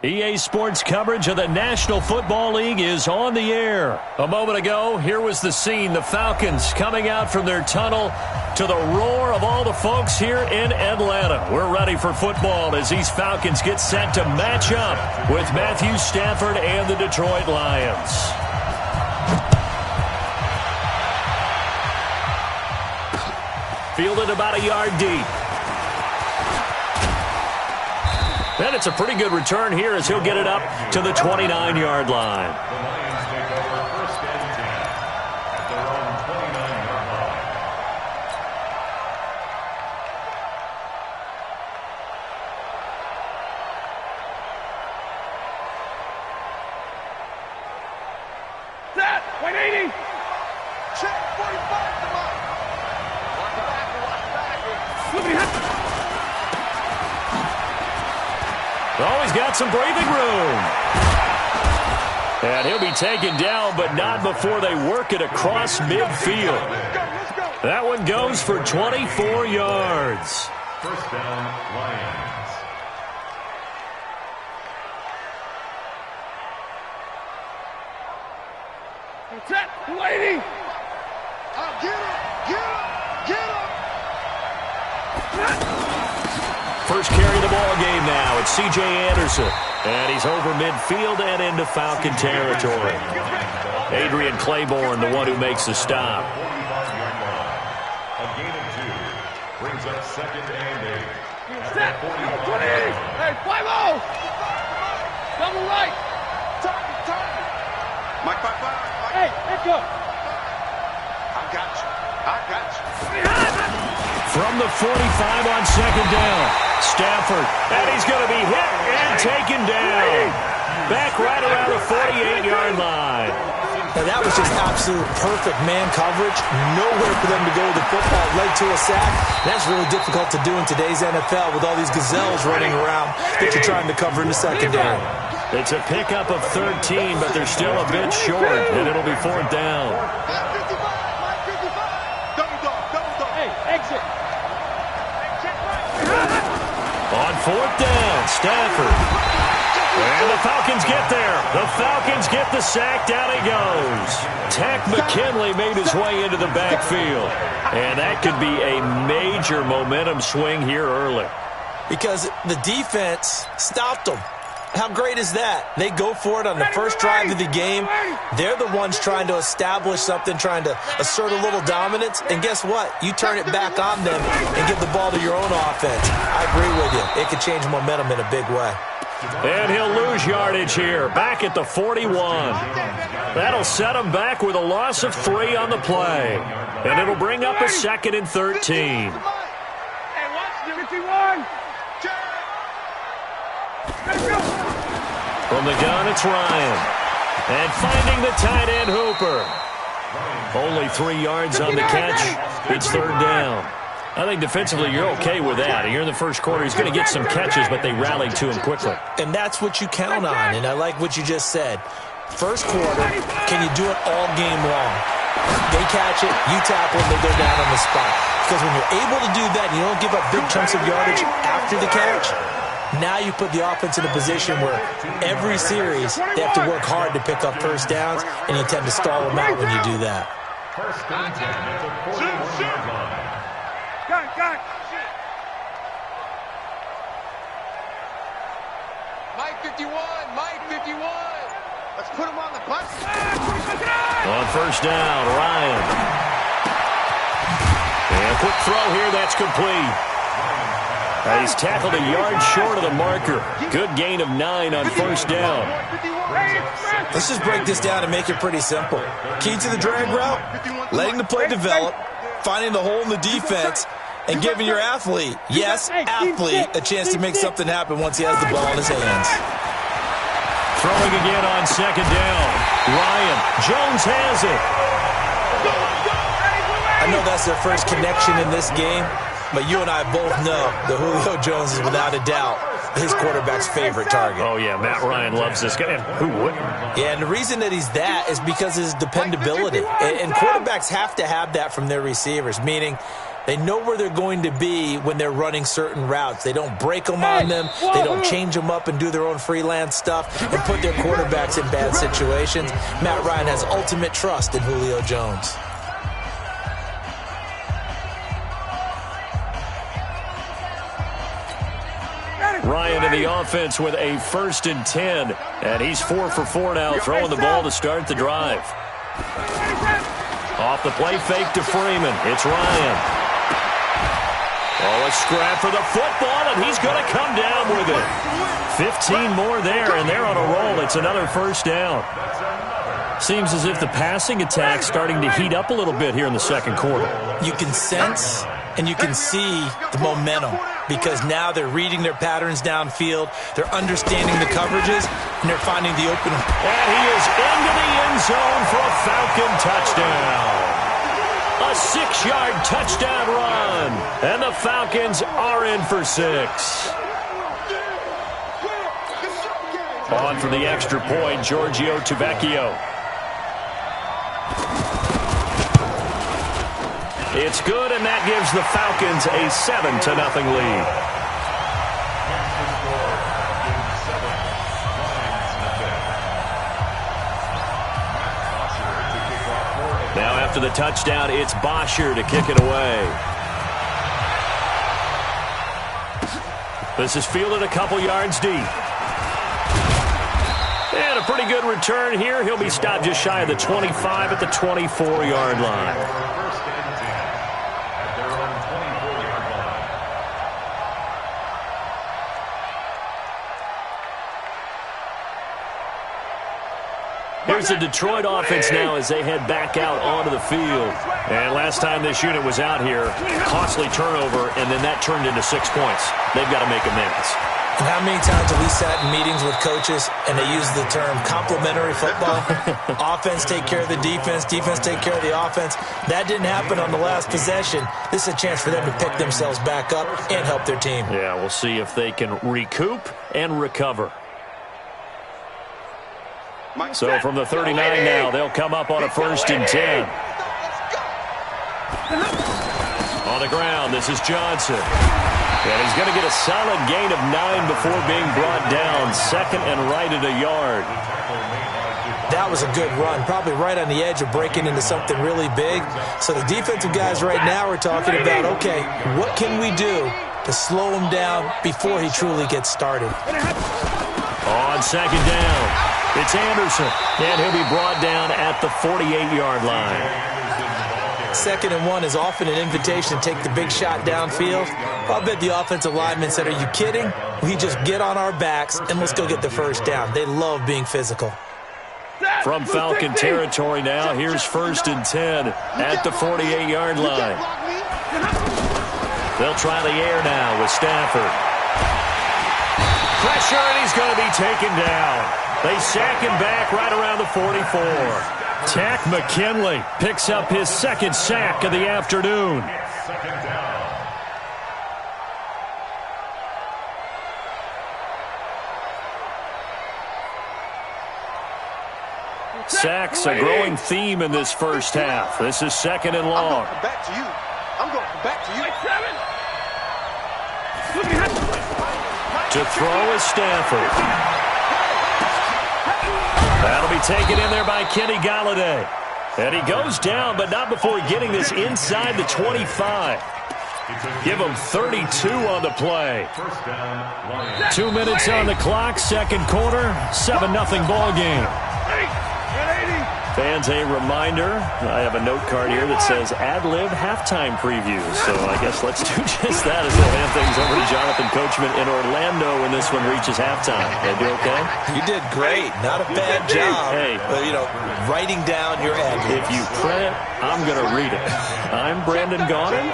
EA Sports coverage of the National Football League is on the air. A moment ago, here was the scene. The Falcons coming out from their tunnel to the roar of all the folks here in Atlanta. We're ready for football as these Falcons get set to match up with Matthew Stafford and the Detroit Lions. Fielded about a yard deep. And it's a pretty good return here as he'll get it up to the 29-yard line. The Lions take over first and 10 at their own 29-yard line. Set! 180! Check! 45! Come on! Watch back! Flipping hit! Oh, he's got some breathing room. And he'll be taken down, but not before they work it across midfield. That one goes for 24 yards. First down, Lions. Set! 180! Get him! First carry of the ball game now. It's C.J. Anderson. And he's over midfield and into Falcon territory. Adrian Claiborne, the one who makes the stop. A gain of 2 brings up second and 8. Set! 20! Hey, 5-0! Double right! Mike, 5-5. Hey, let's go! I got you. From the 45 on second down. Stafford, and he's going to be hit and taken down. Back right around the 48-yard line. Now that was just absolute perfect man coverage. Nowhere for them to go with the football. Led to a sack. That's really difficult to do in today's NFL with all these gazelles running around that you're trying to cover in the secondary. It's a pickup of 13, but they're still a bit short, and it'll be fourth down. Hey, exit. On fourth down, Stafford. And the Falcons get there. The Falcons get the sack. Down he goes. Tack McKinley made his way into the backfield. And that could be a major momentum swing here early. Because the defense stopped them. How great is that? They go for it on the first drive of the game. They're the ones trying to establish something, trying to assert a little dominance. And guess what? You turn it back on them and give the ball to your own offense. I agree with you. It could change momentum in a big way. And he'll lose yardage here, back at the 41. That'll set him back with a loss of 3 on the play. And it'll bring up a second and 13. Hey, watch, 51. From the gun, it's Ryan. And finding the tight end, Hooper. Only 3 yards on the catch. It's third down. I think defensively you're okay with that. Here in the first quarter, he's going to get some catches, but they rallied to him quickly. And that's what you count on, and I like what you just said. First quarter, can you do it all game long? They catch it, you tackle them, they go down on the spot. Because when you're able to do that, and you don't give up big chunks of yardage after the catch, now you put the offense in a position where every series they have to work hard to pick up first downs, and you tend to stall them out when you do that. First and 10 at the 41-yard line. Got. Mike 51. Let's put him on the bus. On first down, Ryan. And a quick throw here, that's complete. He's tackled a yard short of the marker. Good gain of 9 on first down. Let's just break this down and make it pretty simple. Key to the drag route, letting the play develop, finding the hole in the defense, and giving your athlete, yes, athlete, a chance to make something happen once he has the ball in his hands. Throwing again on second down. Ryan, Jones has it. I know that's their first connection in this game, but you and I both know that Julio Jones is without a doubt his quarterback's favorite target. Oh, yeah, Matt Ryan loves this guy. And who wouldn't? Yeah, and the reason that he's that is because of his dependability. And quarterbacks have to have that from their receivers, meaning They know where they're going to be when they're running certain routes. They don't break them on them. They don't change them up and do their own freelance stuff and put their quarterbacks in bad situations. Matt Ryan has ultimate trust in Julio Jones. Ryan in the offense with a 1st and 10. And he's 4 for 4 now, throwing the ball to start the drive. Off the play fake to Freeman. It's Ryan. Oh, a scrap for the football, and he's going to come down with it. 15 more there, and they're on a roll. It's another 1st down. Seems as if the passing attack's starting to heat up a little bit here in the 2nd quarter. You can sense and you can see the momentum because now they're reading their patterns downfield, they're understanding the coverages, and they're finding the opening. And he is into the end zone for a Falcon touchdown. A 6-yard touchdown run, and the Falcons are in for 6. On for the extra point, Giorgio Tavecchio. It's good, and that gives the Falcons a 7-0 lead. Now after the touchdown, it's Bosher to kick it away. This is fielded a couple yards deep. And a pretty good return here. He'll be stopped just shy of the 25 at the 24-yard line. Here's the Detroit offense now as they head back out onto the field. And last time this unit was out here, costly turnover, and then that turned into 6 points. They've got to make amends. And how many times have we sat in meetings with coaches and they use the term complementary football? Offense take care of the defense, defense take care of the offense. That didn't happen on the last possession. This is a chance for them to pick themselves back up and help their team. Yeah, we'll see if they can recoup and recover. So from the 39 now, they'll come up on a 1st and 10. On the ground, this is Johnson. And he's going to get a solid gain of 9 before being brought down. 2nd and right at a yard. That was a good run, probably right on the edge of breaking into something really big. So the defensive guys right now are talking about, okay, what can we do to slow him down before he truly gets started? On 2nd down. It's Anderson, and he'll be brought down at the 48-yard line. 2nd and 1 is often an invitation to take the big shot downfield. I'll bet the offensive lineman said, are you kidding? We just get on our backs, and let's go get the 1st down. They love being physical. From Falcon territory now, here's 1st and 10 at the 48-yard line. They'll try the air now with Stafford. Pressure, and he's going to be taken down. They sack him back right around the 44. Tack McKinley picks up his 2nd sack of the afternoon. Sacks a growing theme in this first half. This is 2nd and long. I'm going back to you. To throw is Stafford. That'll be taken in there by Kenny Galladay. And he goes down, but not before getting this inside the 25. Give him 32 on the play. 2 minutes on the clock, 2nd quarter, 7-0 ball game. Fans, a reminder, I have a note card here that says ad-lib halftime preview. So I guess let's do just that as we'll hand things over to Jonathan Coachman in Orlando when this one reaches halftime. Did I do okay? You did great. Not a bad job. Hey. But, writing down your ad. If you print it, I'm going to read it. I'm Brandon Gaudin.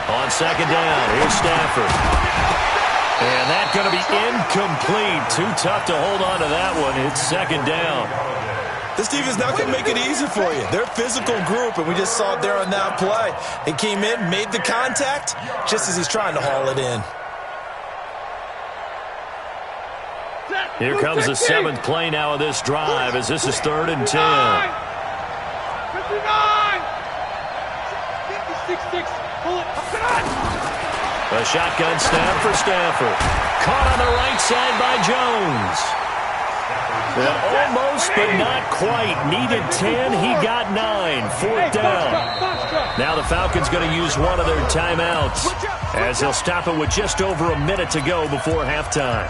On 2nd down, here's Stafford. And that's going to be incomplete. Too tough to hold on to that one. It's 2nd down. This team is not going to make it easy for you. They're a physical group, and we just saw it there on that play. They came in, made the contact, just as he's trying to haul it in. Here comes the 7th play now of this drive as this is 3rd and 10. 59! 56! Pull it! Come on! A shotgun snap for Stafford. Caught on the right side by Jones. And almost, but not quite. Needed 10. He got 9. 4th down. Now the Falcons going to use one of their timeouts as they'll stop it with just over a minute to go before halftime.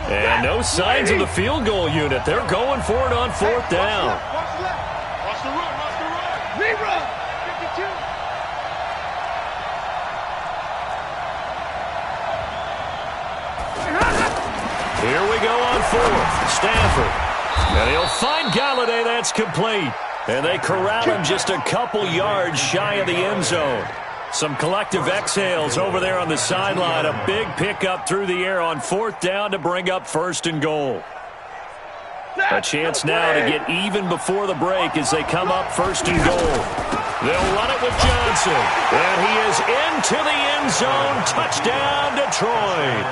And no signs of the field goal unit. They're going for it on 4th down. Watch the left. Watch the run. Watch the run. Rerun. 52. Here we go on 4th. Stafford. And he'll find Galladay. That's complete. And they corral him just a couple yards shy of the end zone. Some collective exhales over there on the sideline. A big pickup through the air on 4th down to bring up 1st and goal. A chance now to get even before the break as they come up 1st and goal. They'll run it with Johnson. And he is into the end zone. Touchdown, Detroit.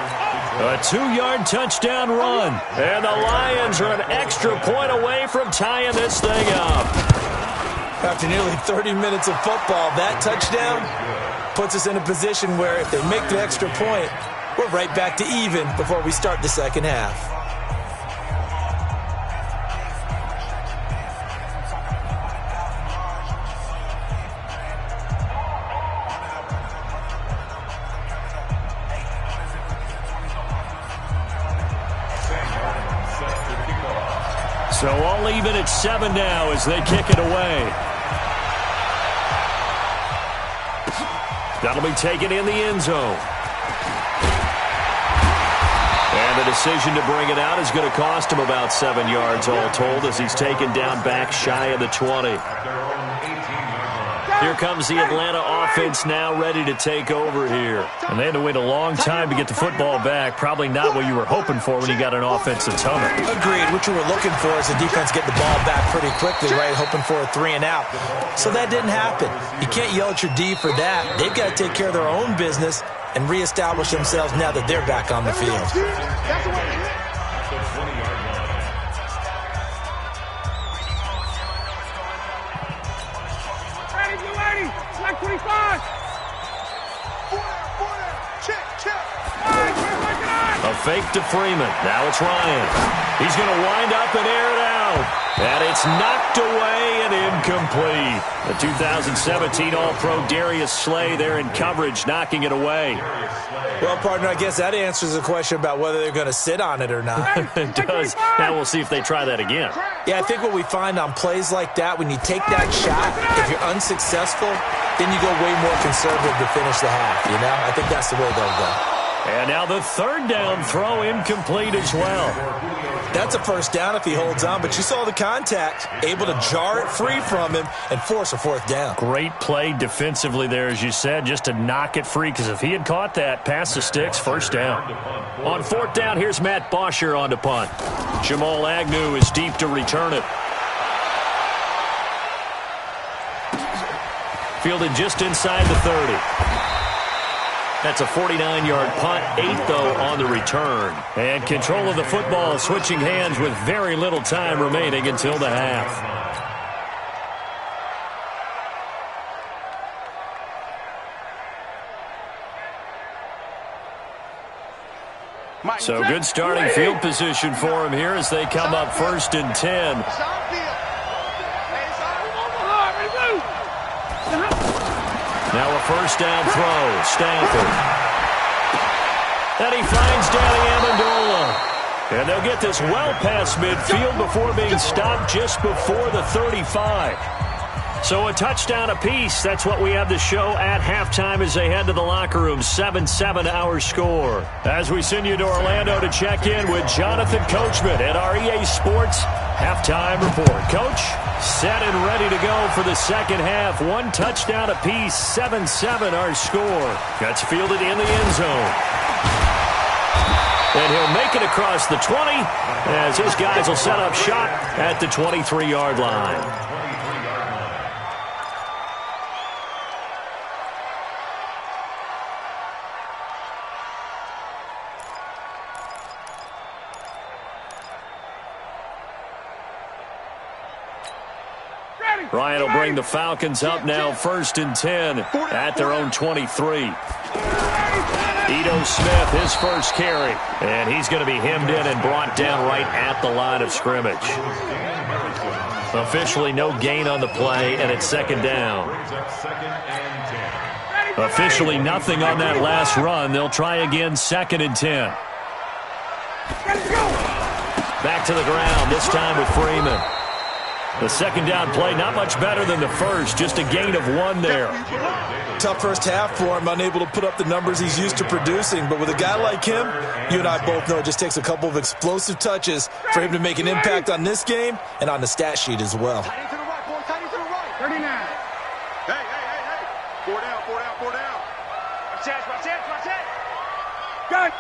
A 2-yard touchdown run. And the Lions are an extra point away from tying this thing up. After nearly 30 minutes of football, that touchdown puts us in a position where if they make the extra point, we're right back to even before we start the second half. So all even at 7 now as they kick it away. That'll be taken in the end zone. And the decision to bring it out is going to cost him about 7 yards all told as he's taken down back shy of the 20. Here comes the Atlanta offense now ready to take over here. And they had to wait a long time to get the football back. Probably not what you were hoping for when you got an offense that's humming. Agreed. What you were looking for is the defense get the ball back pretty quickly, right? Hoping for a 3 and out. So that didn't happen. You can't yell at your D for that. They've got to take care of their own business and reestablish themselves now that they're back on the field. Like 25. Check. A fake to Freeman. Now it's Ryan. He's going to wind up and air it out. And it's knocked away and incomplete. The 2017 All-Pro Darius Slay there in coverage, knocking it away. Well, partner, I guess that answers the question about whether they're going to sit on it or not. It does. Now we'll see if they try that again. Yeah, I think what we find on plays like that, when you take that shot, if you're unsuccessful, then you go way more conservative to finish the half, you know? I think that's the way they'll go. And now the 3rd down throw incomplete as well. That's a 1st down if he holds on, but you saw the contact, able to jar it free from him and force a 4th down. Great play defensively there, as you said, just to knock it free, because if he had caught that, past the sticks, 1st down. On 4th down, here's Matt Bosher on to punt. Jamal Agnew is deep to return it. Fielded just inside the 30. That's a 49-yard punt, 8 though on the return. And control of the football switching hands with very little time remaining until the half. So good starting field position for him here as they come up 1st and 10. Now a 1st down throw, Stafford. And he finds Danny Amendola. And they'll get this well past midfield before being stopped just before the 35. So a touchdown apiece. That's what we have to show at halftime as they head to the locker room. 7-7 our score. As we send you to Orlando to check in with Jonathan Coachman at our EA Sports Halftime Report. Coach, set and ready to go for the second half. 1 touchdown apiece, 7-7 our score. Gets fielded in the end zone. And he'll make it across the 20 as his guys will set up shop at the 23-yard line. Ryan will bring the Falcons up now 1st and 10 at their own 23. Ito Smith, his first carry. And he's going to be hemmed in and brought down right at the line of scrimmage. Officially no gain on the play, and it's 2nd down. Officially nothing on that last run. They'll try again 2nd and 10. Back to the ground, this time with Freeman. The 2nd down play, not much better than the first, just a gain of 1 there. Tough first half for him, unable to put up the numbers he's used to producing. But with a guy like him, you and I both know it just takes a couple of explosive touches for him to make an impact on this game and on the stat sheet as well. 39. Hey. 4 down. Watch it. Gun.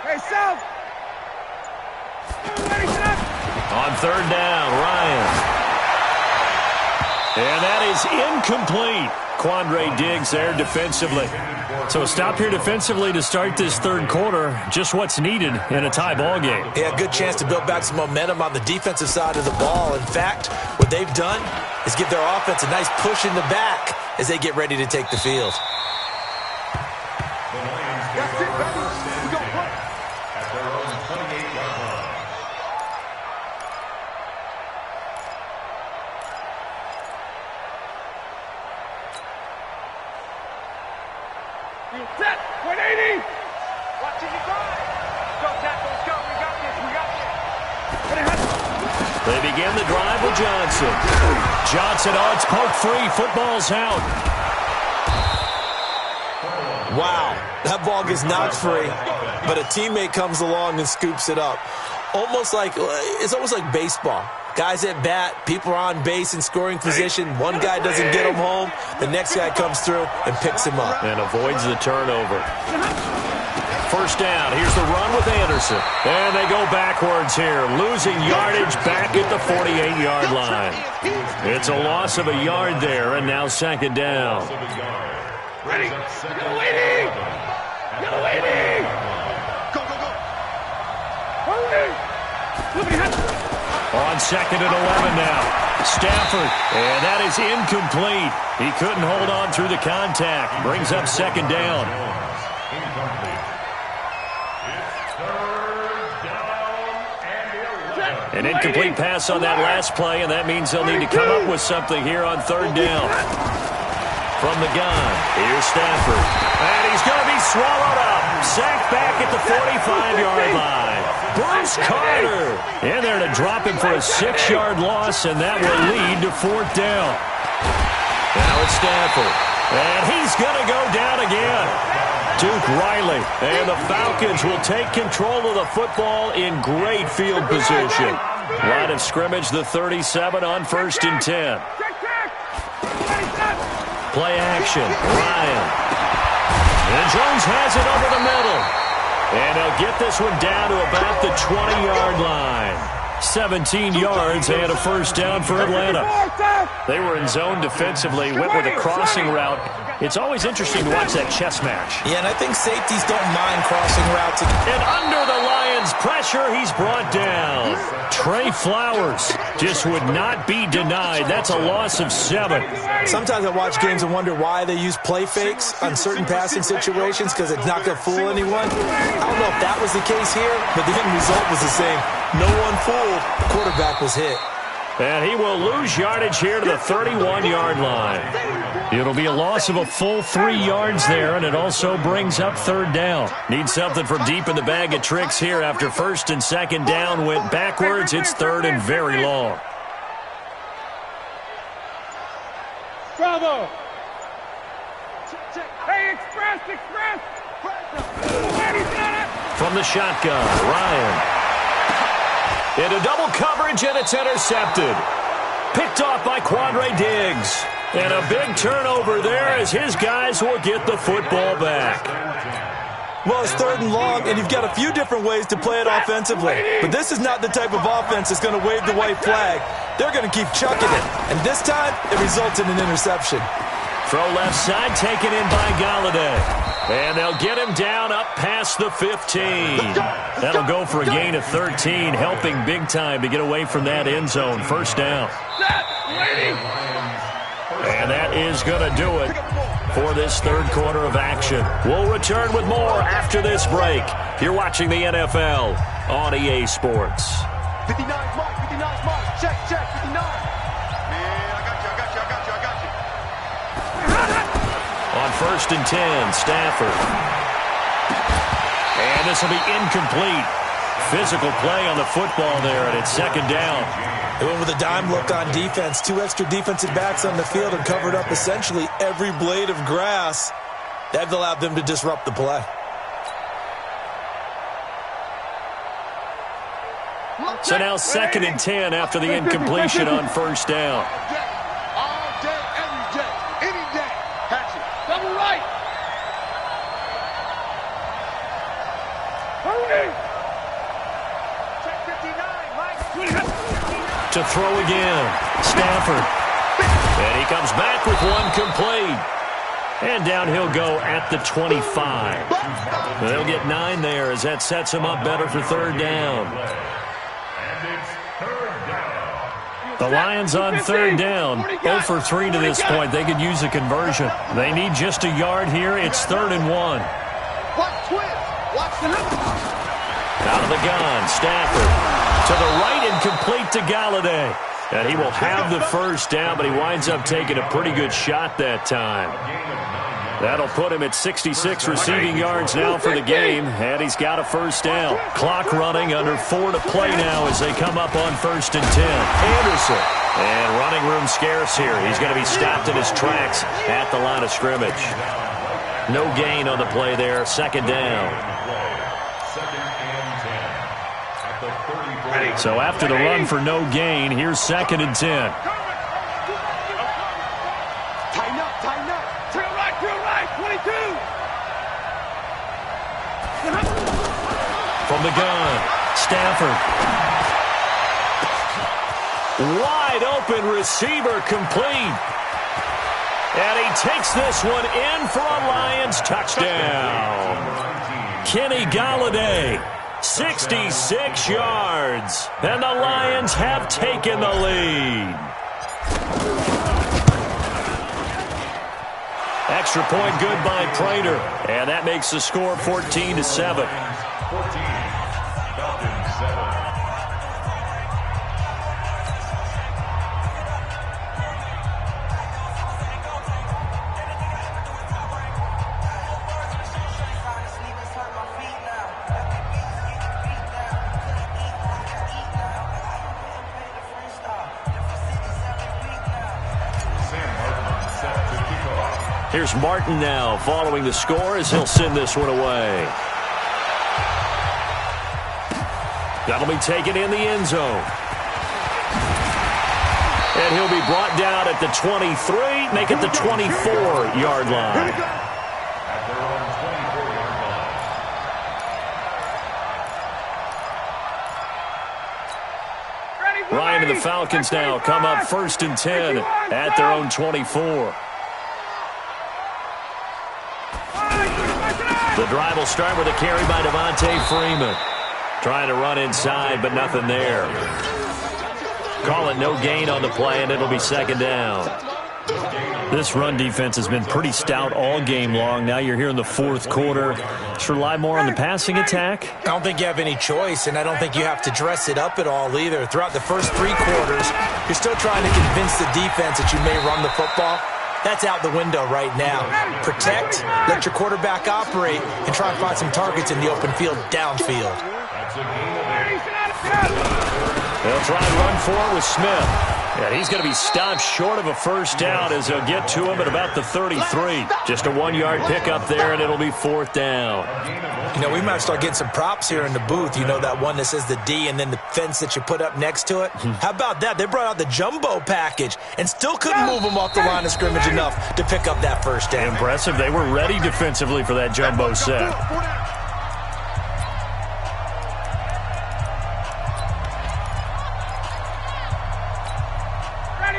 Hey, South. On 3rd down, Ryan. And that is incomplete. Quandre Diggs there defensively. So a stop here defensively to start this 3rd quarter. Just what's needed in a tie ball game. Yeah, good chance to build back some momentum on the defensive side of the ball. In fact, what they've done is give their offense a nice push in the back as they get ready to take the field. That's it, baby. We go play. At their own 28-yard line. Set. 180. Watch it, you guys. Go, tackles, go. We got this. They begin the drive with Johnson. Oh, it's poked free. Football's out. Wow, that ball gets knocked free, but a teammate comes along and scoops it up. It's almost like baseball. Guys at bat, people are on base in scoring position. One guy doesn't get him home. The next guy comes through and picks him up. And avoids the turnover. 1st down. Here's the run with Anderson. And they go backwards here, losing yardage back at the 48-yard line. It's a loss of a yard there, and now 2nd down. Ready. Get away. Go. Hurry. On 2nd and 11 now. Stafford, and that is incomplete. He couldn't hold on through the contact. Brings up 2nd down. An incomplete pass on that last play, and that means they'll need to come up with something here on 3rd down. From the gun, here's Stafford. And he's going to be swallowed up. Sacked back at the 45-yard line. Bruce Carter in there to drop him for a 6-yard loss, and that will lead to 4th down. Now it's Stafford. And he's going to go down again. Duke Riley and the Falcons will take control of the football in great field position. Line of scrimmage, the 37 on 1st and 10. Play action, Ryan. And Jones has it over the middle. And they'll get this one down to about the 20-yard line. 17 yards and a 1st down for Atlanta. They were in zone defensively, went with a crossing route. It's always interesting to watch that chess match. Yeah, and I think safeties don't mind crossing routes. And under the Lions' pressure, he's brought down. Trey Flowers just would not be denied. That's a loss of 7. Sometimes I watch games and wonder why they use play fakes on certain passing situations because it's not going to fool anyone. I don't know if that was the case here, but the end result was the same. No one fooled. The quarterback was hit. And he will lose yardage here to the 31-yard line. It'll be a loss of a full 3 yards there, and it also brings up 3rd down. Need something from deep in the bag of tricks here after 1st and 2nd down went backwards. It's 3rd and very long. Bravo. Hey, express. From the shotgun, Ryan. Into double coverage, and it's intercepted. Picked off by Quandre Diggs. And a big turnover there as his guys will get the football back. Well, it's 3rd and long, and you've got a few different ways to play it offensively. But this is not the type of offense that's going to wave the white flag. They're going to keep chucking it. And this time, it results in an interception. Throw left side, taken in by Galladay. And they'll get him down up past the 15. That'll go for a gain of 13, helping big time to get away from that end zone. First down. And that is going to do it for this 3rd quarter of action. We'll return with more after this break. You're watching the NFL on EA Sports. 59 mark, 59 mark. Check, 59. Man, I got you. On 1st and 10, Stafford. And this will be incomplete. Physical play on the football there, and it's 2nd down. They went with a dime look on defense. 2 extra defensive backs on the field and covered up essentially every blade of grass. That allowed them to disrupt the play. So now 2nd and 10 after the incompletion on 1st down. All day, every day, any day. Catch it. Double right. Hurry. Check 59, Mike. To throw again, Stafford. And he comes back with one complete. And down he'll go at the 25. They'll get 9 there as that sets him up better for 3rd down. The Lions on 3rd down, 0 for 3 to this point. They could use a conversion. They need just a yard here. It's 3rd and 1. Watch twist. Watch the hook. Out of the gun, Stafford. To the right and complete to Galladay. And he will have the first down, but he winds up taking a pretty good shot that time. That'll put him at 66 receiving yards now for the game, and he's got a first down. Clock running, under 4 to play now as they come up on 1st and 10. Anderson. And running room scarce here. He's going to be stopped in his tracks at the line of scrimmage. No gain on the play there, 2nd down. So after the run for no gain, here's 2nd and 10. Tighten up. To the right, 22. From the gun, Stafford. Wide open receiver complete. And he takes this one in for a Lions touchdown. Kenny Galladay. 66 yards, and the Lions have taken the lead. Extra point good by Prater, and that makes the score 14-7. Here's Martin now following the score as he'll send this one away. That'll be taken in the end zone. And he'll be brought down at the 23, make it the 24-yard line. Ryan and the Falcons now come up 1st and 10 at their own 24. The drive will start with a carry by Devontae Freeman. Trying to run inside, but nothing there. Call it no gain on the play, and it'll be 2nd down. This run defense has been pretty stout all game long. Now you're here in the 4th quarter. Just rely more on the passing attack? I don't think you have any choice, and I don't think you have to dress it up at all either. Throughout the first 3 quarters, you're still trying to convince the defense that you may run the football. That's out the window right now. Protect, let your quarterback operate, and try and find some targets in the open field downfield. They'll try and run for it with Smith. And he's going to be stopped short of a first down as they'll get to him at about the 33. Just a 1-yard pickup there, and it'll be 4th down. You know, we might start getting some props here in the booth. You know, that one that says the D and then the fence that you put up next to it? How about that? They brought out the jumbo package and still couldn't move them off the line of scrimmage enough to pick up that first down. Impressive. They were ready defensively for that jumbo set.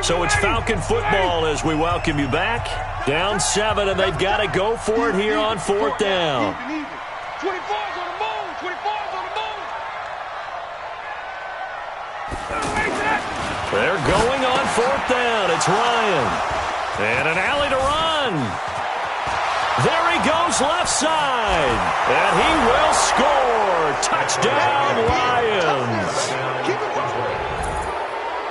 So it's Falcon football as we welcome you back. Down 7, and they've got to go for it here on 4th down. 24's on the move. 24's on the move. They're going on 4th down. It's Ryan. And an alley to run. There he goes left side. And he will score. Touchdown, Lions.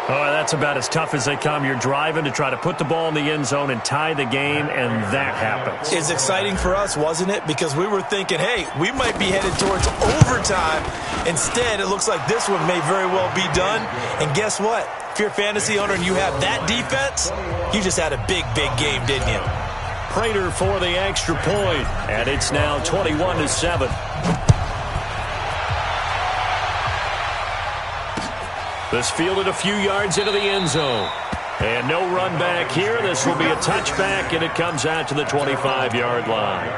Oh, that's about as tough as they come. You're driving to try to put the ball in the end zone and tie the game, and that happens. It's exciting for us, wasn't it? Because we were thinking, hey, we might be headed towards overtime. Instead, it looks like this one may very well be done. And guess what? If you're a fantasy owner and you have that defense, you just had a big, big game, didn't you? Prater for the extra point, and it's now 21-7. This fielded a few yards into the end zone. And no run back here. This will be a touchback, and it comes out to the 25-yard line.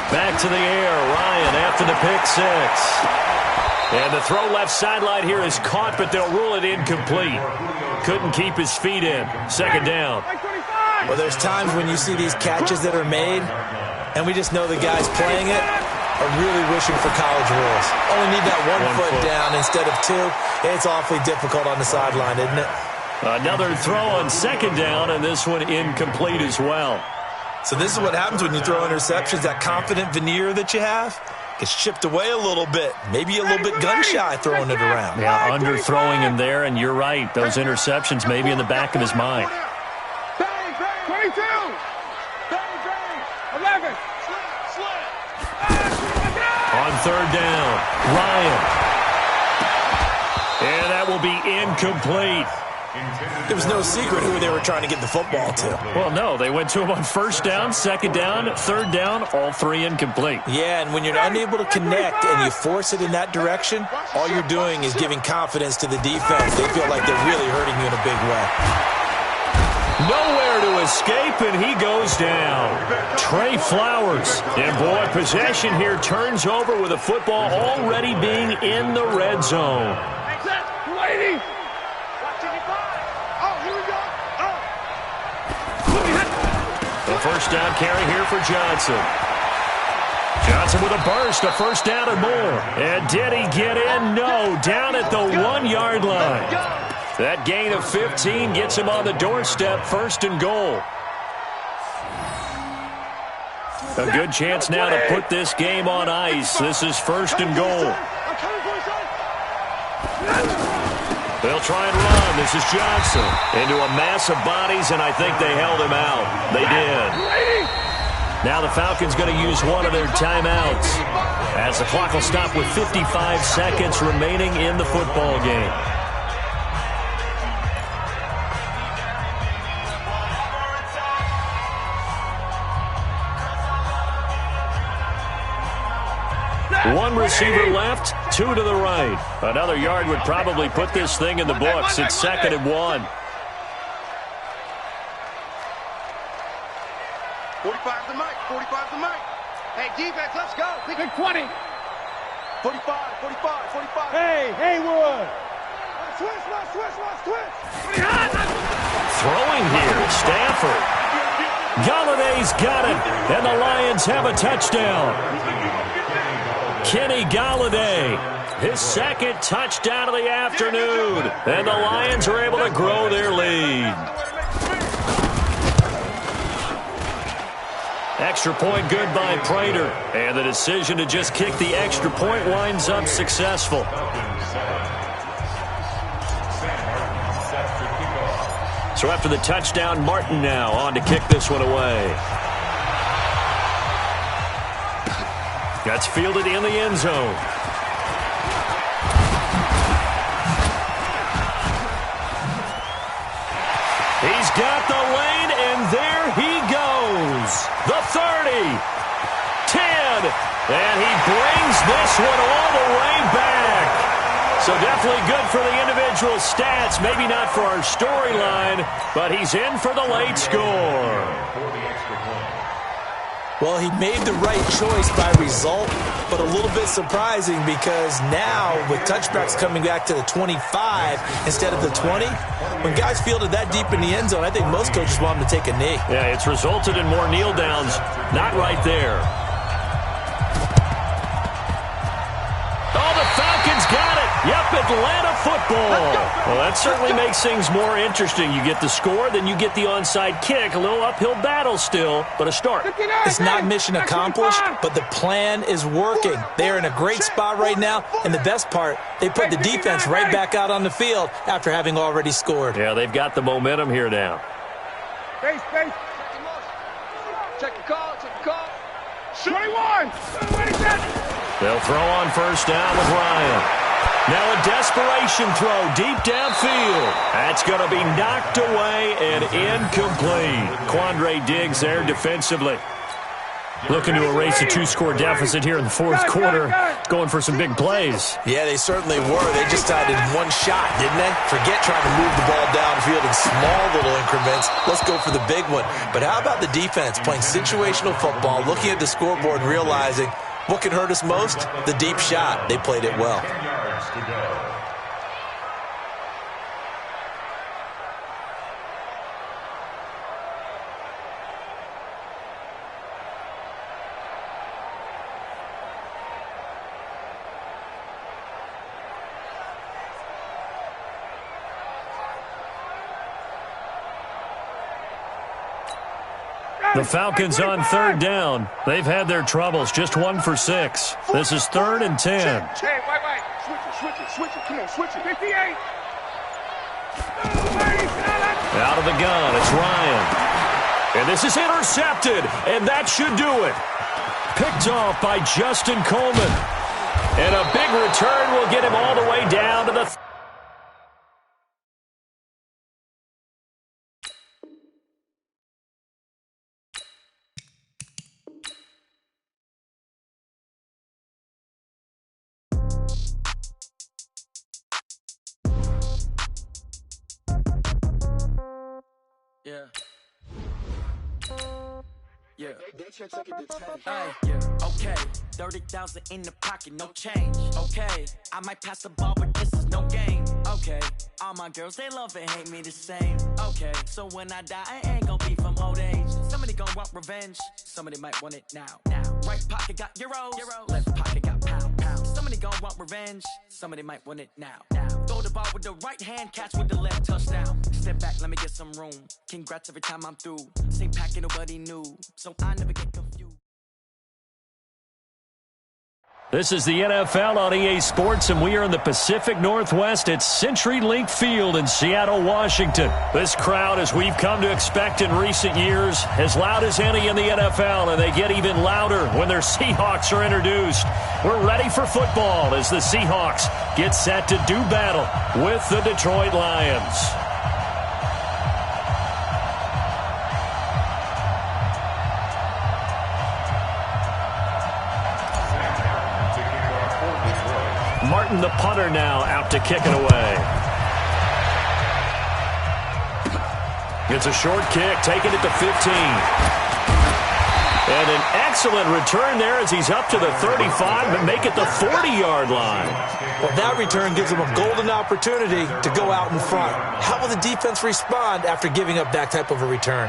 Back to the air, Ryan after the pick 6. And the throw left sideline here is caught, but they'll rule it incomplete. Couldn't keep his feet in. 2nd down. Well, there's times when you see these catches that are made, and we just know the guys playing it are really wishing for college rules. Only need that one foot down instead of 2. It's awfully difficult on the sideline, isn't it? Another throw on 2nd down, and this one incomplete as well. So this is what happens when you throw interceptions. That confident veneer that you have gets chipped away a little bit. Maybe a little bit gun-shy throwing it around. Yeah, underthrowing him there, and you're right. Those interceptions may be in the back of his mind. 22. 11. On 3rd down, Ryan. And that will be incomplete. There was no secret who they were trying to get the football to. Well, no, they went to him on 1st down, 2nd down, 3rd down, all 3 incomplete. Yeah, and when you're unable to connect and you force it in that direction, all you're doing is giving confidence to the defense. They feel like they're really hurting you in a big way. Nowhere to escape, and he goes down. Trey Flowers. And, boy, possession here turns over with the football already being in the red zone. The 1st down carry here for Johnson. Johnson with a burst, a 1st down and more. And did he get in? No, down at the 1-yard line. That gain of 15 gets him on the doorstep, 1st and goal. A good chance now to put this game on ice. This is 1st and goal. They'll try and run. This is Johnson into a mass of bodies, and I think they held him out. They did. Now the Falcons going to use one of their timeouts as the clock will stop with 55 seconds remaining in the football game. One receiver left, 2 to the right. Another yard would probably put this thing in the books. It's 2nd and 1. 45 to Mike. 45 to Mike. Hey, defense, let's go. Big 20. 45, 45, 45. Hey, Haywood. Switch. Throwing here, Stafford. Galladay's got it, and the Lions have a touchdown. Kenny Galladay, his 2nd touchdown of the afternoon, and the Lions are able to grow their lead. Extra point good by Prater. And the decision to just kick the extra point winds up successful. So after the touchdown, Martin now on to kick this one away. That's fielded in the end zone. He's got the lane, and there he goes. The 30, 10, and he brings this one all the way back. So definitely good for the individual stats. Maybe not for our storyline, but he's in for the late score. Well, he made the right choice by result, but a little bit surprising because now with touchbacks coming back to the 25 instead of the 20, when guys fielded that deep in the end zone, I think most coaches want them to take a knee. Yeah, it's resulted in more kneel downs. Not right there. Oh, the Falcons got it. Yep, Atlanta football. Well, that certainly makes things more interesting. You get the score, then you get the onside kick. A little uphill battle still, but a start. It's not mission accomplished, but the plan is working. They're in a great spot right now, and the best part, they put the defense right back out on the field after having already scored. Yeah, they've got the momentum here now. Base. Check the call. 21. They'll throw on first down with Ryan. Now a desperation throw deep downfield. That's going to be knocked away and incomplete. Quandre Diggs there defensively. Looking to erase a 2-score deficit here in the fourth quarter. Going for some big plays. Yeah, they certainly were. They just did one shot, didn't they? Forget trying to move the ball downfield in small little increments. Let's go for the big one. But how about the defense playing situational football, looking at the scoreboard, realizing what can hurt us most? The deep shot. They played it well. 10 yards to go. The Falcons on third down. They've had their troubles. Just 1 for 6. This is 3rd and 10. Hey, wait. Switch it. Come on, switch it. 58. Out of the gun, it's Ryan. And this is intercepted, and that should do it. Picked off by Justin Coleman. And a big return will get him all the way down to the... Yeah. Yeah, okay. 30,000 in the pocket, no change. Okay, I might pass the ball, but this is no game. Okay, all my girls, they love and hate me the same. Okay, so when I die, I ain't gonna be from old age. Somebody gonna want revenge, somebody might want it now. Right pocket got euros, left pocket got pounds. Somebody gonna want revenge, somebody might want it now. Throw the ball with the right hand, catch with the left, touchdown. Step back, let me get some room. Congrats every time I'm through. Same packet, nobody knew, so I never get confused. This is the NFL on EA Sports, and we are in the Pacific Northwest at CenturyLink Field in Seattle, Washington. This crowd, as we've come to expect in recent years, as loud as any in the NFL, and they get even louder when their Seahawks are introduced. We're ready for football as the Seahawks get set to do battle with the Detroit Lions. Martin, the punter, now out to kick it away. It's a short kick, taking it to 15. And an excellent return there as he's up to the 35 and make it the 40-yard line. Well, that return gives him a golden opportunity to go out in front. How will the defense respond after giving up that type of a return?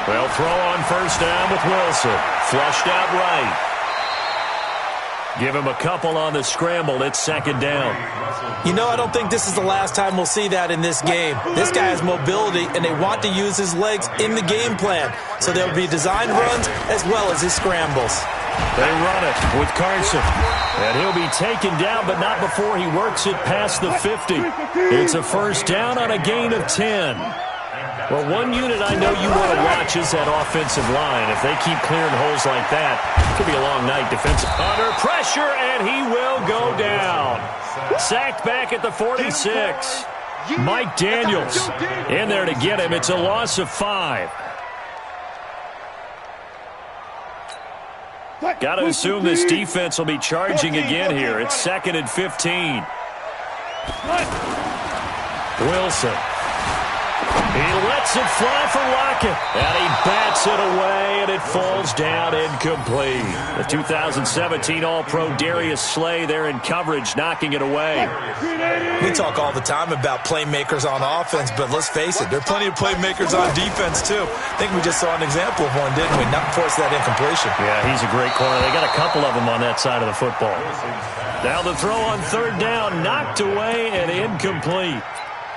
They'll throw on first down with Wilson. Flushed out right. Give him a couple on the scramble. It's second down. You know, I don't think this is the last time we'll see that in this game. This guy has mobility, and they want to use his legs in the game plan. So there'll be designed runs as well as his scrambles. They run it with Carson. And he'll be taken down, but not before he works it past the 50. It's a first down on a gain of 10. Well, one unit I know you want to watch is that offensive line. If they keep clearing holes like that, it could be a long night defensive. Under pressure, and he will go down. Sacked back at the 46. Mike Daniels in there to get him. It's a loss of 5. Got to assume this defense will be charging again here. It's 2nd and 15. Wilson. He lets it fly for Lockett. And he bats it away, and it falls down incomplete. The 2017 All-Pro Darius Slay there in coverage, knocking it away. We talk all the time about playmakers on offense, but let's face it, there are plenty of playmakers on defense, too. I think we just saw an example of one, didn't we? Not force that incompletion. Yeah, he's a great corner. They got a couple of them on that side of the football. Now the throw on third down, knocked away and incomplete.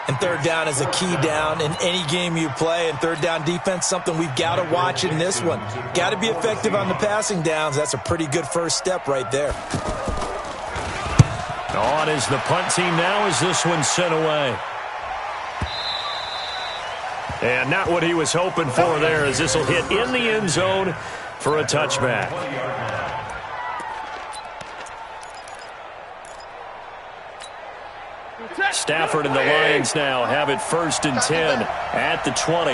And third down is a key down in any game you play. And third down defense, something we've got to watch in this one. Got to be effective on the passing downs. That's a pretty good first step right there. On is the punt team now as this one's sent away. And not what he was hoping for there, as this will hit in the end zone for a touchback. Stafford and the Lions now have it 1st and 10 at the 20.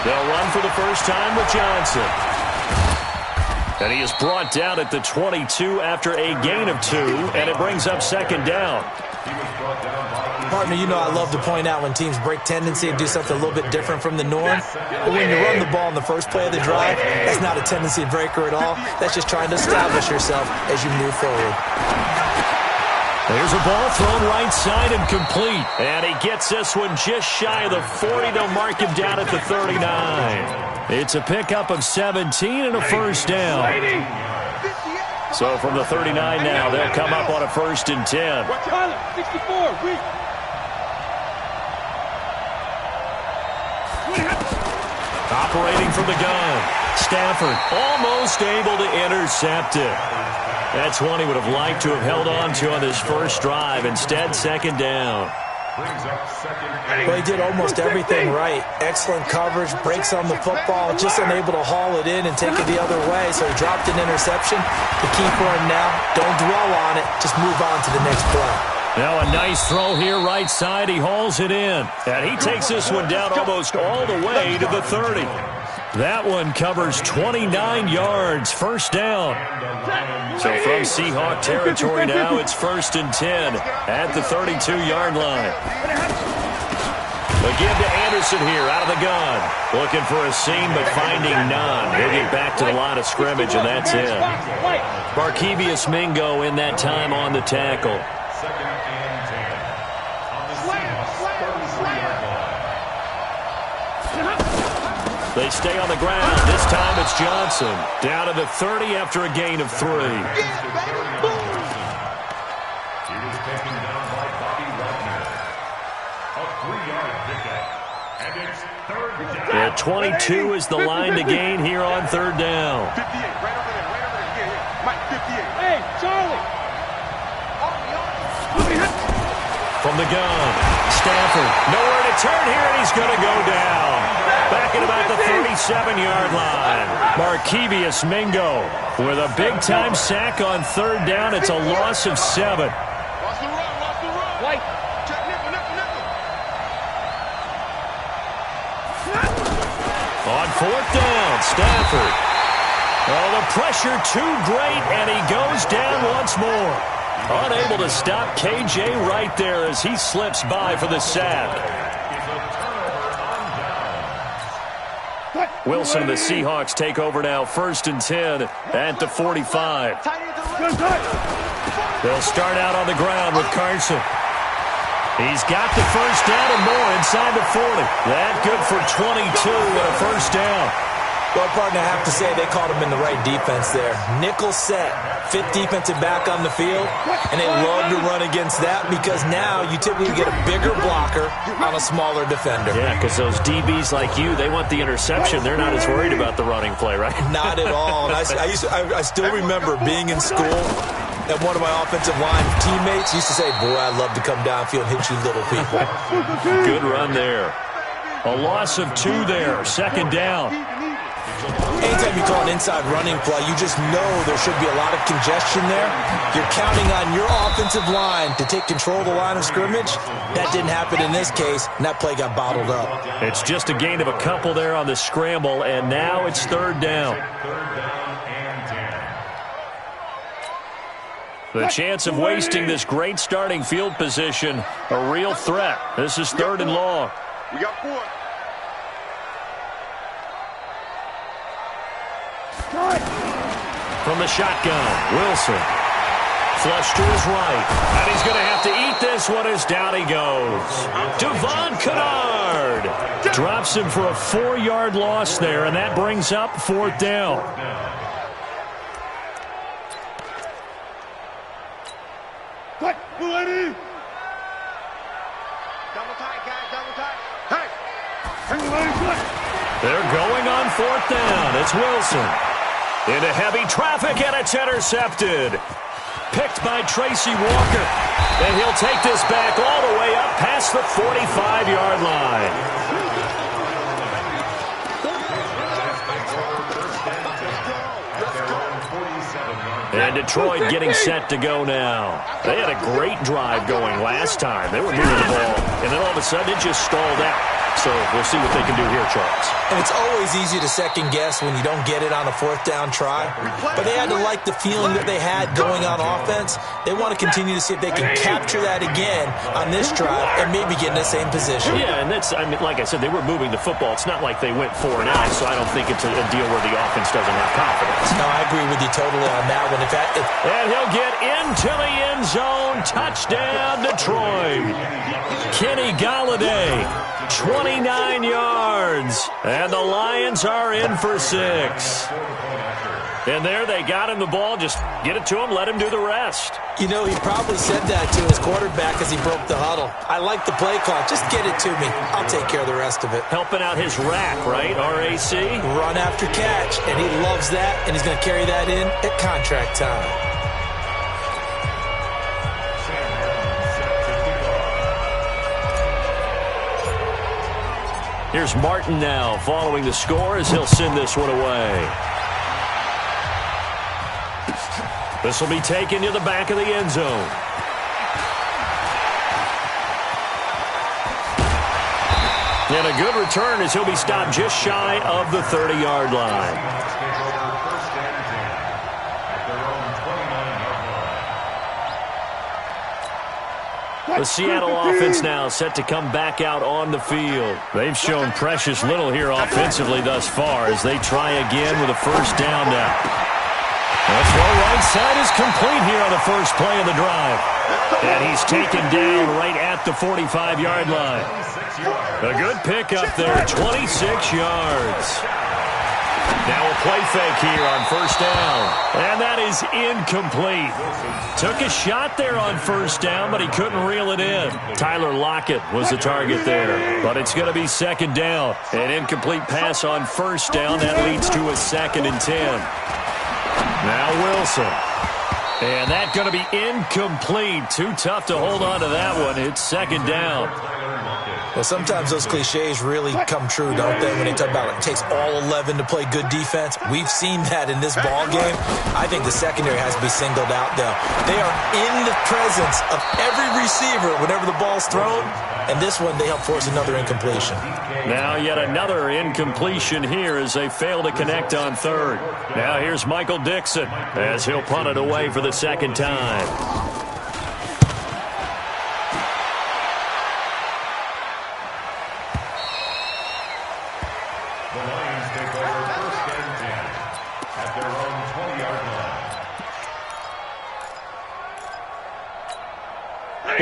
They'll run for the first time with Johnson. And he is brought down at the 22 after a gain of 2, and it brings up second down. Partner, you know I love to point out when teams break tendency and do something a little bit different from the norm. But when you run the ball in the first play of the drive, that's not a tendency breaker at all. That's just trying to establish yourself as you move forward. There's a ball thrown right side and complete. And he gets this one just shy of the 40. They'll mark him down at the 39. It's a pickup of 17 and a first down. So from the 39 now, they'll come up on a 1st and 10. 64. Operating from the gun. Stafford almost able to intercept it. That's one he would have liked to have held on to on his first drive. Instead, second down. Well, he did almost everything right. Excellent coverage, breaks on the football, just unable to haul it in and take it the other way. So he dropped an interception. The key for him now, don't dwell on it. Just move on to the next play. Now a nice throw here, right side. He hauls it in. And he takes this one down almost all the way to the 30. That one covers 29 yards, first down. So from Seahawk territory now, it's 1st and 10 at the 32-yard line. Again to Anderson here out of the gun. Looking for a seam, but finding none. He'll get back to the line of scrimmage, and that's it. Barkevius Mingo in that time on the tackle. They stay on the ground. This time it's Johnson. Down to the 30 after a gain of 3. He was taken down by Bobby Wagner. A 3-yard pickup. And it's third down. At 22 is the line to gain here on third down. 58, right over there. Yeah. Mike, 58. Hey, Charlie. From the gun, Stafford. Nowhere to turn here, and he's going to go down. Back at about the 37-yard line. Barkevius Mingo with a big-time sack on third down. It's a loss of 7. Lost the run. White. Check nickel. On fourth down, Stafford. Oh, the pressure too great, and he goes down once more. Unable to stop KJ right there as he slips by for the sack. Wilson and the Seahawks take over now, 1st and 10 at the 45. Tight end to the left. They'll start out on the ground with Carson. He's got the first down and more inside the 40. That good for 22 and a first down. Well, partner, I have to say they caught him in the right defense there. Nickel set, fifth defensive back on the field, and they love to run against that because now you typically get a bigger blocker on a smaller defender. Yeah, because those DBs like you, they want the interception. They're not as worried about the running play, right? Not at all. And I still remember being in school, and one of my offensive line teammates used to say, boy, I'd love to come downfield and hit you little people. Good run there. A loss of 2 there, second down. Anytime you call an inside running play, you just know there should be a lot of congestion there. You're counting on your offensive line to take control of the line of scrimmage. That didn't happen in this case, and that play got bottled up. It's just a gain of a couple there on the scramble, and now it's third down. The chance of wasting this great starting field position, a real threat. This is third and long. We got 4. From the shotgun, Wilson. Flush to his right. And he's going to have to eat this one as down he goes. Devon Kennard drops him for a 4-yard loss there, and that brings up fourth down. Double tight, guys, double tight. Hey! They're going on fourth down. It's Wilson. Into heavy traffic, and it's intercepted. Picked by Tracy Walker. And he'll take this back all the way up past the 45-yard line. And Detroit getting set to go now. They had a great drive going last time. They were moving the ball, and then all of a sudden it just stalled out. So we'll see what they can do here, Charles. And it's always easy to second guess when you don't get it on a fourth down try. But they had to like the feeling that they had going on offense. They want to continue to see if they can capture that again on this drive and maybe get in the same position. Yeah, and that's, I mean, like I said, they were moving the football. It's not like they went 4 and out, so I don't think it's a deal where the offense doesn't have confidence. No, I agree with you totally on that one. And he'll get into the end zone. Touchdown, Detroit. Kenny Golladay, 29 yards. And the Lions are in for 6. And there they got him the ball. Just get it to him, let him do the rest. You know, he probably said that to his quarterback as he broke the huddle. I like the play call. Just get it to me. I'll take care of the rest of it. Helping out his rack, right? RAC? Run after catch. And he loves that, and he's going to carry that in at contract time. Here's Martin now following the score as he'll send this one away. This will be taken to the back of the end zone. And a good return as he'll be stopped just shy of the 30-yard line. The Seattle offense now set to come back out on the field. They've shown precious little here offensively thus far as they try again with a first down now. That's why right side is complete here on the first play of the drive. And he's taken down right at the 45-yard line. A good pickup there, 26 yards. Now a play fake here on first down. And that is incomplete. Took a shot there on first down, but he couldn't reel it in. Tyler Lockett was the target there. But it's going to be second down. An incomplete pass on first down. That leads to a 2nd and 10. Now Wilson. And that's going to be incomplete. Too tough to hold on to that one. It's second down. Well, sometimes those cliches really come true, don't they? When they talk about it takes all 11 to play good defense. We've seen that in this ball game. I think the secondary has to be singled out, though. They are in the presence of every receiver whenever the ball's thrown. And this one, they help force another incompletion. Now yet another incompletion here as they fail to connect on third. Now here's Michael Dixon as he'll punt it away for the second time.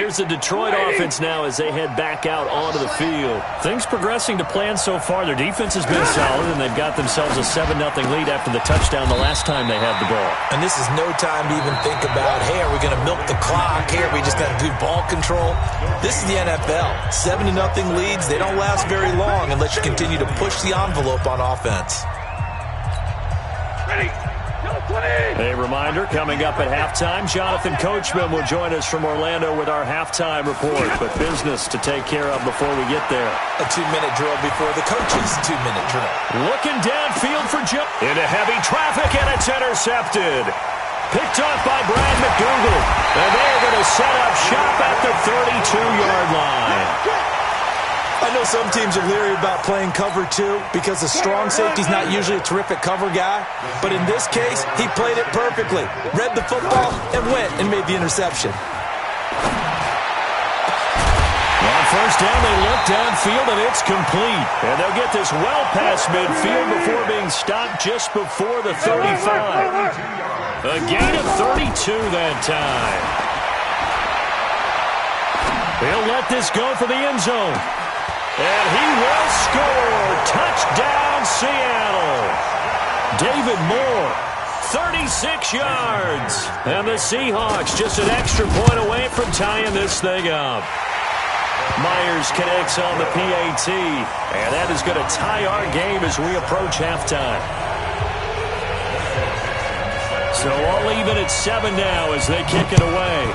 Here's the Detroit offense now as they head back out onto the field. Things progressing to plan so far. Their defense has been solid, and they've got themselves a 7-0 lead after the touchdown the last time they had the ball. And this is no time to even think about, hey, are we going to milk the clock? Hey, are we just going to do ball control? This is the NFL. 7-0 leads, they don't last very long unless you continue to push the envelope on offense. Ready. A reminder, coming up at halftime, Jonathan Coachman will join us from Orlando with our halftime report, but business to take care of before we get there. A 2-minute drill before the coach's 2-minute drill. Looking downfield for Joe. Into heavy traffic, and it's intercepted. Picked off by Brad McDougal, and they're going to set up shop at the 32-yard line. I know some teams are leery about playing cover 2 because the strong safety's not usually a terrific cover guy. But in this case, he played it perfectly. Read the football and went and made the interception. On first down, they look downfield, and it's complete. And they'll get this well past midfield before being stopped just before the 35. A gain of 32 that time. They'll let this go for the end zone. And he will score. Touchdown, Seattle. David Moore, 36 yards. And the Seahawks just an extra point away from tying this thing up. Myers connects on the PAT. And that is going to tie our game as we approach halftime. So all even at 7 now as they kick it away.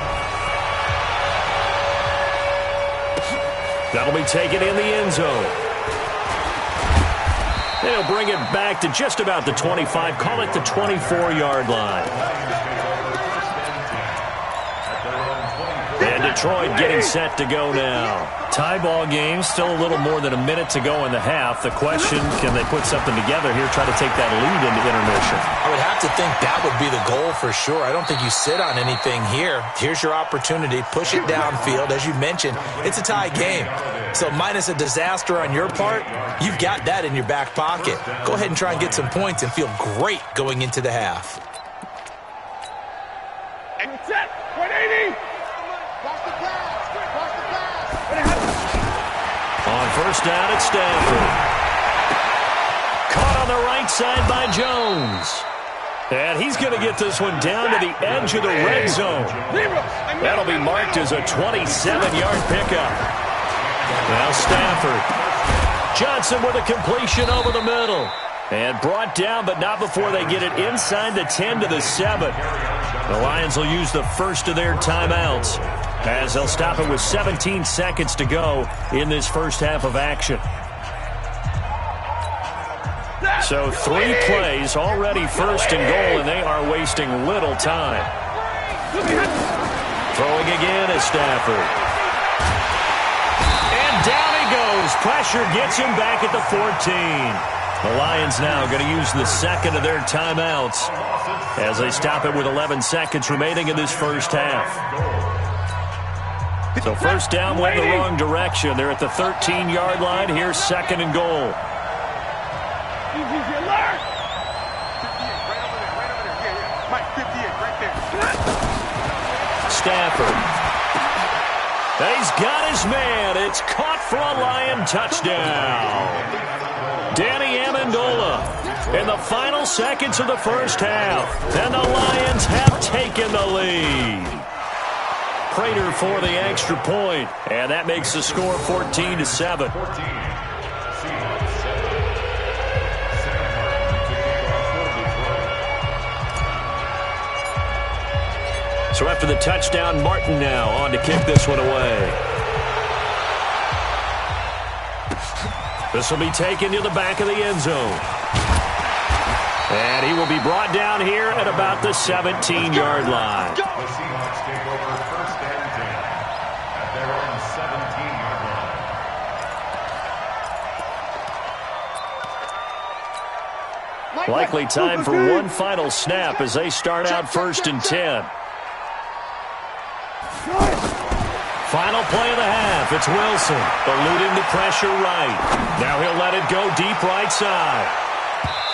That'll be taken in the end zone. They'll bring it back to just about the 25. Call it the 24-yard line. And Detroit getting set to go now. Tie ball game, still a little more than a minute to go in the half. The question, can they put something together here, try to take that lead into intermission? I would have to think that would be the goal for sure. I don't think you sit on anything here. Here's your opportunity. Push it downfield. As you mentioned, it's a tie game. So minus a disaster on your part, you've got that in your back pocket. Go ahead and try and get some points and feel great going into the half. And set. 180. On first down, it's Stafford. Caught on the right side by Jones. And he's going to get this one down to the edge of the red zone. That'll be marked as a 27-yard pickup. Now Stafford. Johnson with a completion over the middle. And brought down, but not before they get it inside the 10 to the 7. The Lions will use the first of their timeouts as they'll stop it with 17 seconds to go in this first half of action. So 3 plays, already first and goal, and they are wasting little time. Throwing again is Stafford. And down he goes. Pressure gets him back at the 14. The Lions now going to use the second of their timeouts as they stop it with 11 seconds remaining in this first half. So first down went the wrong direction. They're at the 13-yard line. Here's second and goal. Stafford. And he's got his man. It's caught for a Lion touchdown. Danny Amendola in the final seconds of the first half. And the Lions have taken the lead. Prater for the extra point, and that makes the score 14-7. So after the touchdown, Martin now on to kick this one away. This will be taken to the back of the end zone. And he will be brought down here at about the 17-yard line. The Seahawks take over first and 10 at their own 17-yard line. Likely time for one final snap as they start out first and 10. Final play of the half. It's Wilson eluding the pressure right. Now he'll let it go deep right side.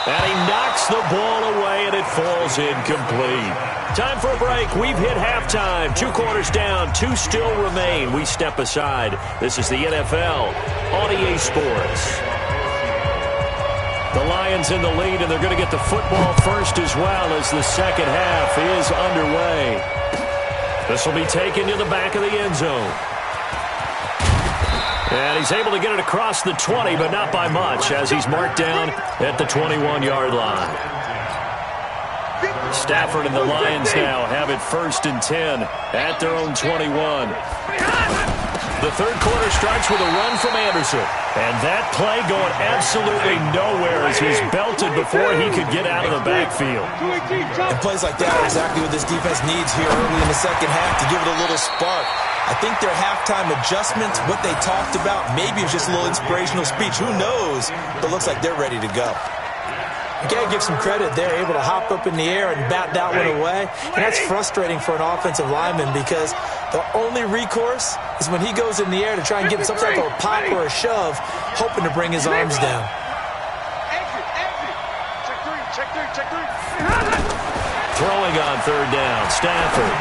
And he knocks the ball away, and it falls incomplete. Time for a break. We've hit halftime. 2 quarters down. 2 still remain. We step aside. This is the NFL on EA Sports. The Lions in the lead, and they're going to get the football first as well as the second half is underway. This will be taken to the back of the end zone. And he's able to get it across the 20, but not by much, as he's marked down at the 21-yard line. Stafford and the Lions now have it 1st and 10 at their own 21. The third quarter starts with a run from Anderson. And that play going absolutely nowhere as he's belted before he could get out of the backfield. And plays like that are exactly what this defense needs here early in the second half to give it a little spark. I think their halftime adjustments, what they talked about, maybe it's just a little inspirational speech. Who knows? But looks like they're ready to go. You got to give some credit. They're able to hop up in the air and bat that one away. And that's frustrating for an offensive lineman because the only recourse is when he goes in the air to try and give some type of a pop or a shove, hoping to bring his arms down. Check three. Throwing on 3rd down, Stafford.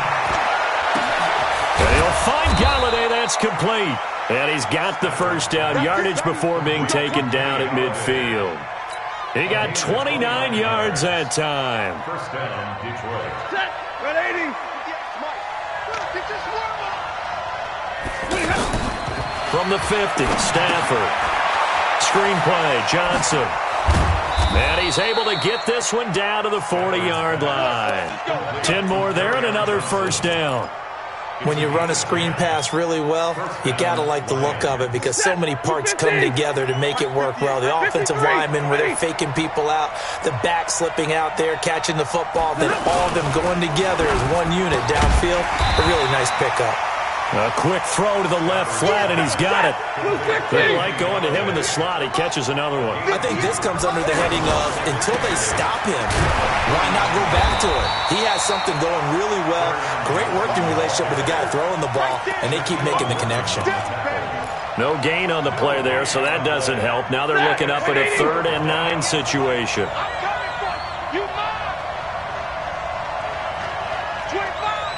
And he'll find Galladay. That's complete. And he's got the first down yardage before being taken down at midfield. He got 29 yards that time. First down, Detroit. Set. Red 80. From the 50, Stafford. Screen play, Johnson. And he's able to get this one down to the 40-yard line. 10 more there and another first down. When you run a screen pass really well, you got to like the look of it because so many parts come together to make it work well. The offensive linemen, where they're faking people out, the back slipping out there, catching the football, then all of them going together as one unit downfield. A really nice pickup. A quick throw to the left flat, and he's got it. They like going to him in the slot. He catches another one. I think this comes under the heading of, until they stop him, why not go back to it? He has something going really well. Great working relationship with the guy throwing the ball, and they keep making the connection. No gain on the play there, so that doesn't help. Now they're looking up at a 3rd and 9 situation.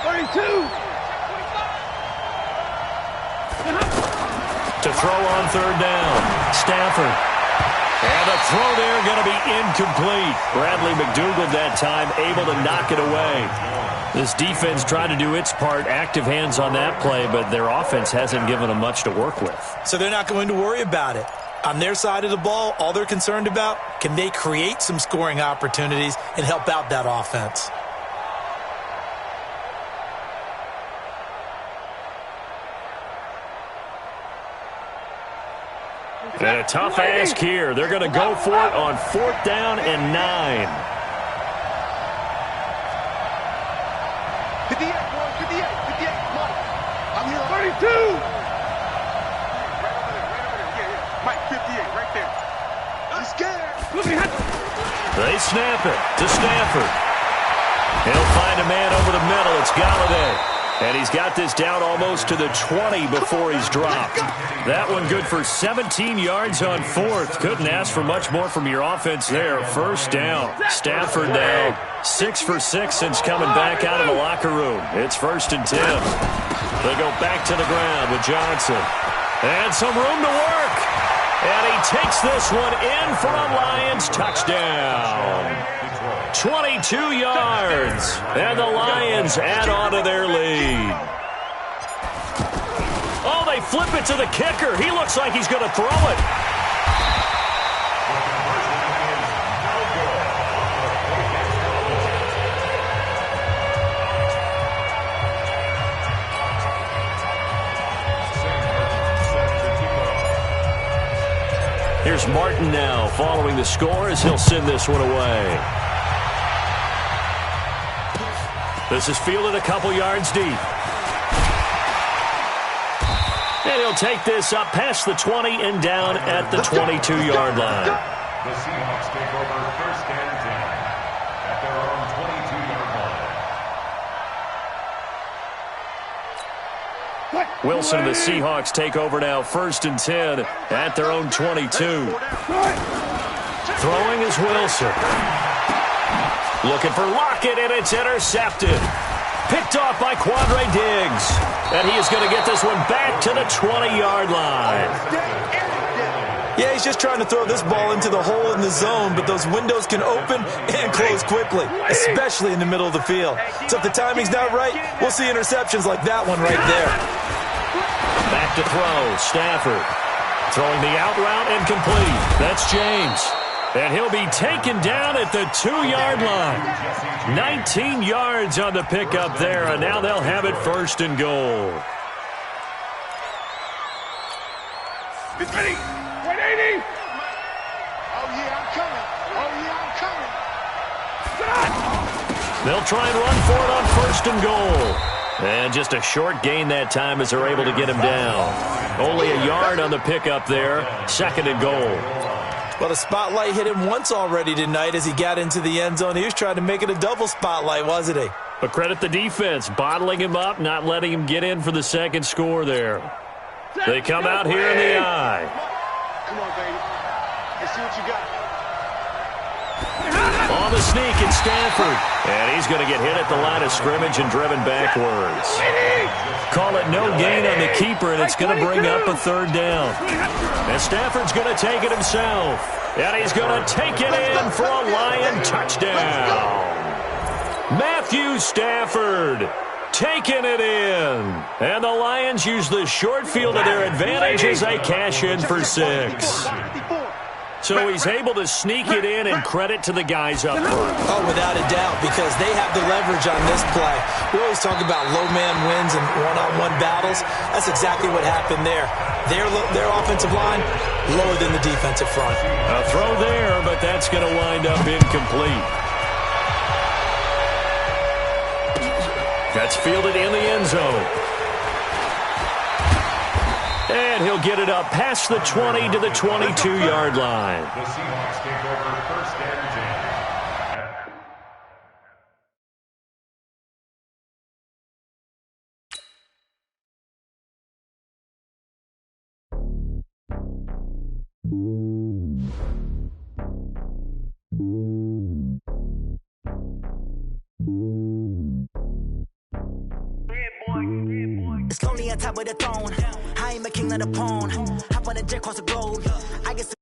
32. To throw on 3rd down, Stafford. And a throw there going to be incomplete. Bradley McDougald that time able to knock it away. This defense tried to do its part, active hands on that play, but their offense hasn't given them much to work with. So they're not going to worry about it. On their side of the ball, all they're concerned about, can they create some scoring opportunities and help out that offense? And a tough ask here. They're going to go for it on 4th down and 9. 58, boys, 58, come on. I'm here. 32. Right over there. Yeah. Mike, 58, right there. I'm scared. They snap it to Stafford. He'll find a man over the middle. It's Galladay. And he's got this down almost to the 20 before he's dropped. That one good for 17 yards on 4th. Couldn't ask for much more from your offense there. First down. Stafford now 6 for 6 since coming back out of the locker room. It's 1st and 10. They go back to the ground with Johnson. And some room to work. And he takes this one in for a Lions touchdown. 22 yards, and the Lions add on to their lead. Oh, they flip it to the kicker. He looks like he's going to throw it. Here's Martin now following the score as he'll send this one away. This is fielded a couple yards deep. And he'll take this up past the 20 and down at the 22-yard line. The Seahawks take over 1st and 10 at their own 22-yard line. Wilson and the Seahawks take over now 1st and 10 at their own 22. Throwing is Wilson. Looking for Lockett, and it's intercepted. Picked off by Quandre Diggs. And he is going to get this one back to the 20-yard line. Yeah, he's just trying to throw this ball into the hole in the zone, but those windows can open and close quickly, especially in the middle of the field. So if the timing's not right, we'll see interceptions like that one right there. Back to throw, Stafford. Throwing the out route and complete. That's James. And he'll be taken down at the 2-yard line. 19 yards on the pickup there, and now they'll have it 1st and goal. It's ready. 180. Oh, yeah, I'm coming. Oh, yeah, I'm coming. They'll try and run for it on 1st and goal. And just a short gain that time as they're able to get him down. Only a yard on the pickup there. 2nd and goal. Well, the spotlight hit him once already tonight as he got into the end zone. He was trying to make it a double spotlight, wasn't he? But credit the defense, bottling him up, not letting him get in for the 2nd score there. They come out here in the eye. Come on, baby. Let's see what you got. On the sneak, it's Stafford. And he's going to get hit at the line of scrimmage and driven backwards. Call it no gain on the keeper, and it's going to bring up a 3rd down. And Stafford's going to take it himself. And he's going to take it in for a Lion touchdown. Matthew Stafford taking it in. And the Lions use the short field to their advantage as they cash in for 6. So he's able to sneak it in, and credit to the guys up front. Oh, without a doubt, because they have the leverage on this play. We always talk about low man wins and one-on-one battles. That's exactly what happened there. Their offensive line lower than the defensive front. A throw there, but that's going to wind up incomplete. That's fielded in the end zone. And he'll get it up past the 20 to the 22-yard line. The Seahawks take over 1st and 10. It's lonely on top of the throne. I am a king of the pawn. Hop on a jet across the globe. I guess